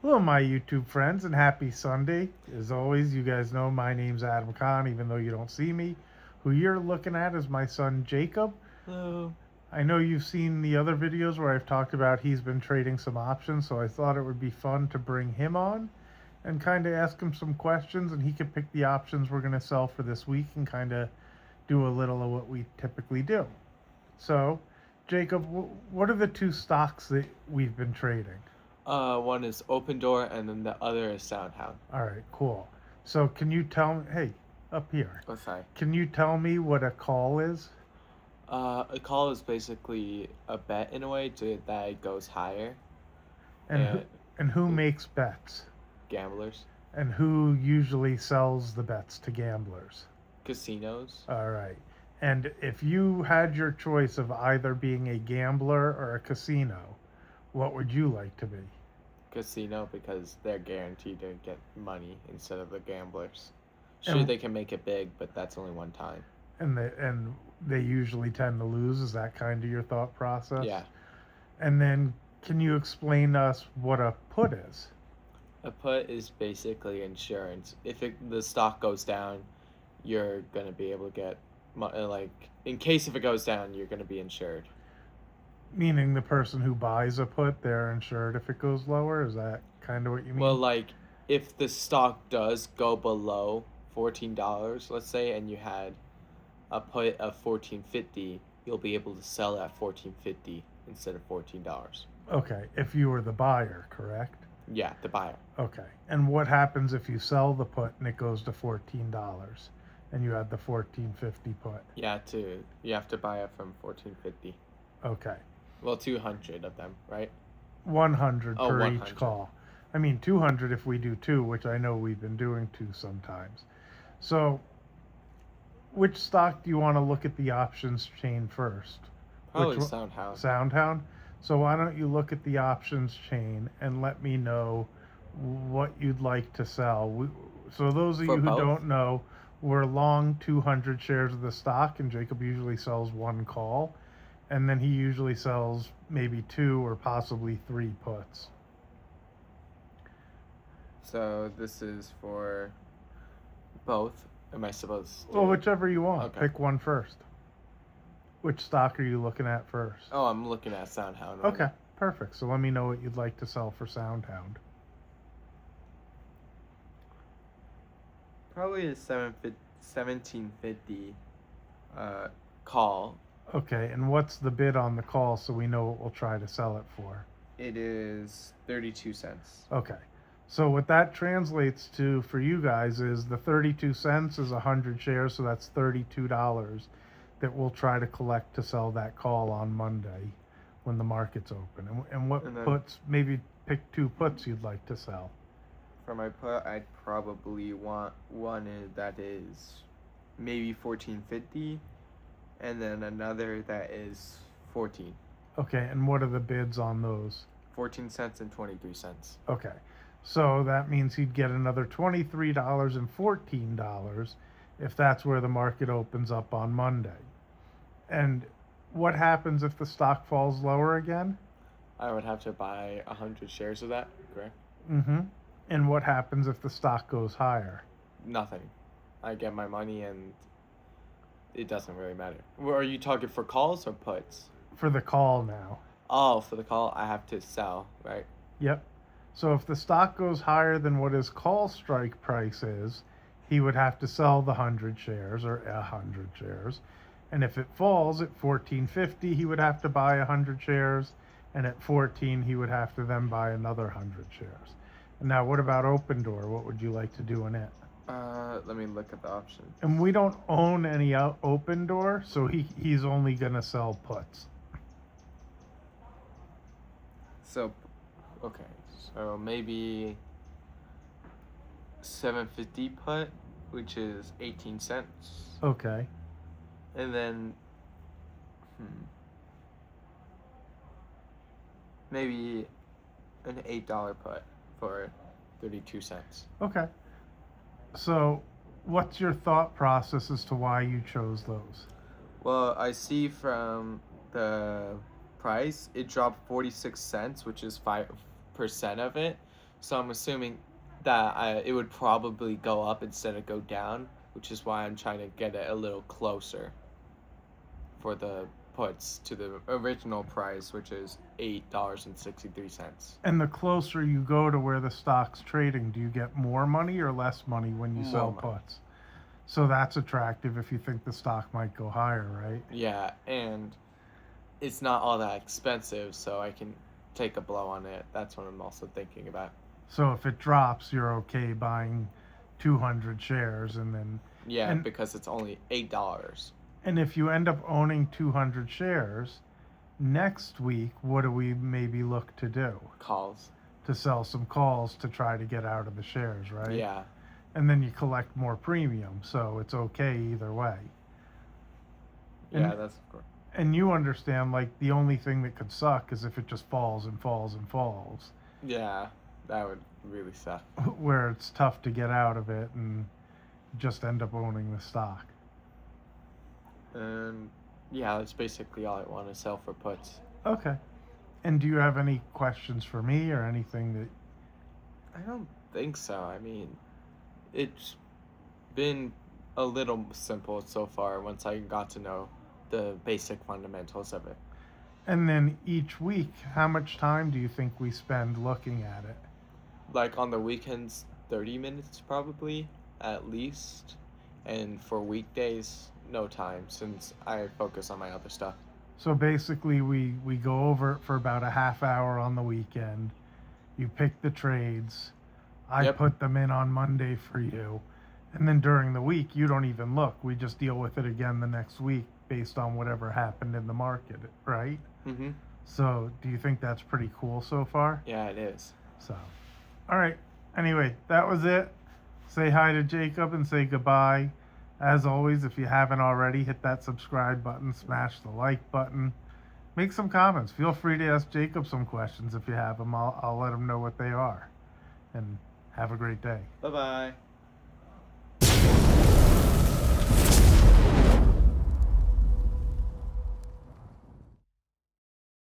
Hello, my YouTube friends, and happy Sunday. As always, you guys know my name's Adam Khan, even though you don't see me. Who you're looking at is my son Jacob. Hello. I know you've seen the other videos where I've talked about he's been trading some options, so I thought it would be fun to bring him on and kind of ask him some questions, and he could pick the options we're going to sell for this week and kind of do a little of what we typically do. So, Jacob, what are the two stocks that we've been trading? One is Open Door, and then the other is Soundhound. All right, cool. So can you tell me, hey, up here, Oh, sorry. can you tell me what a call is? A call is basically a bet in a way that it goes higher. And who, And and who makes bets? gamblers, And who usually sells the bets to gamblers? casinos, All right. And if you had your choice of either being a gambler or a casino, what would you like to be? casino because they're guaranteed to get money instead of the gamblers. Sure, And they can make it big, but that's only one time. and they usually tend to lose. Is that kind of your thought process? Yeah. And then can you explain to us what a put is? A put is basically insurance. If the stock goes down, you're gonna be able to get like in case if it goes down, you're gonna be insured. Meaning the person who buys a put, they're insured if it goes lower? Is that kind of what you Well, mean? like if the stock does go below $14, let's say, and you had a put of 14.50, you'll be able to sell at 14.50 instead of $14. Okay, if you were the buyer, correct? Yeah, the buyer. Okay. And what happens if you sell the put and it goes to $14 and you had the 14.50 put? You have to buy it from 14.50. Okay. Well, 200 of them, right? 100 Oh, per each 100. call. I mean 200 if we do two, which I know we've been doing two sometimes. So, which stock do you want to look at the options chain first? Probably Which one? Soundhound. Soundhound. So why don't you look at the options chain and let me know what you'd like to sell? So those of For you who both? don't know, we're long 200 shares of the stock, and Jacob usually sells one call, and then he usually sells maybe two or possibly three puts. So this is for both. Am I supposed to? Well, whichever you want. Okay. Pick one first. Which stock are you looking at first? Oh, I'm looking at Soundhound right Okay, now. perfect. So let me know what you'd like to sell for Soundhound. Probably a 1750 call. Okay, and what's the bid on the call so we know what we'll try to sell it for? It is 32 cents. Okay. So what that translates to for you guys is the 32 cents is 100 shares, so that's $32 that we'll try to collect to sell that call on Monday when the market's open. And what And then puts, maybe pick two puts you'd like to sell. for my put, I'd probably want one that is maybe 14.50, and then another that is 14. Okay, and what are the bids on those? 14 cents and 23 cents. Okay. So that means he'd get another $23 and $14 if that's where the market opens up on Monday. And what happens if the stock falls lower again? I would have to buy 100 shares of that, correct? Mm-hmm. And what happens if the stock goes higher? Nothing. I get my money and it doesn't really matter. Are you talking for calls or puts? For the call now. Oh, for the call, I have to sell, right? Yep. So if the stock goes higher than what his call strike price is, he would have to sell the 100 shares or 100 shares. And if it falls at 14.50, he would have to buy 100 shares, and at 14 he would have to then buy another 100 shares. And now what about Open Door? What would you like to do in it? Let me look at the options. And we don't own any Open Door, so he's only going to sell puts. So, okay, so maybe 750 put, which is 18 cents, Okay. and then maybe an $8 put for 32 cents. Okay. So what's your thought process as to why you chose those? Well, I see from the price it dropped 46 cents, which is 5% of it. So I'm assuming that it would probably go up instead of go down, which is why I'm trying to get it a little closer for the puts to the original price, which is $8.63. And the closer you go to where the stock's trading, do you get more money or less money when you More sell money. puts? So that's attractive if you think the stock might go higher, right? Yeah, and it's not all that expensive, so I can take a blow on it. That's what I'm also thinking about. So if it drops, you're okay buying 200 shares and then Yeah, and because it's only $8. and if you end up owning 200 shares, next week what do we maybe look to do? Calls. To sell some calls to try to get out of the shares, right? Yeah. And then you collect more premium, so it's okay either way. Yeah, And that's of course. and you understand, like, the only thing that could suck is if it just falls and falls and falls, Yeah, that would really suck. where it's tough to get out of it and just end up owning the stock. And yeah, that's basically all I want to sell for puts. Okay. And do you have any questions for me or anything that? I don't think so. I mean, it's been a little simple so far once I got to know the basic fundamentals of it. And then each week, how much time do you think we spend looking at it? Like on the weekends, 30 minutes probably, at least. And for weekdays, no time since I focus on my other stuff. So basically, we go over it for about a half hour on the weekend. You pick the trades. I Yep. put them in on Monday for you. And then during the week, you don't even look. We just deal with it again the next week based on whatever happened in the market, right? Mm-hmm. So, do you think that's pretty cool so far? Yeah, it is. So, all right. Anyway, that was it. Say hi to Jacob and say goodbye. As always, if you haven't already, hit that subscribe button, smash the like button, make some comments. Feel free to ask Jacob some questions if you have them. I'll let him know what they are. And have a great day. Bye-bye.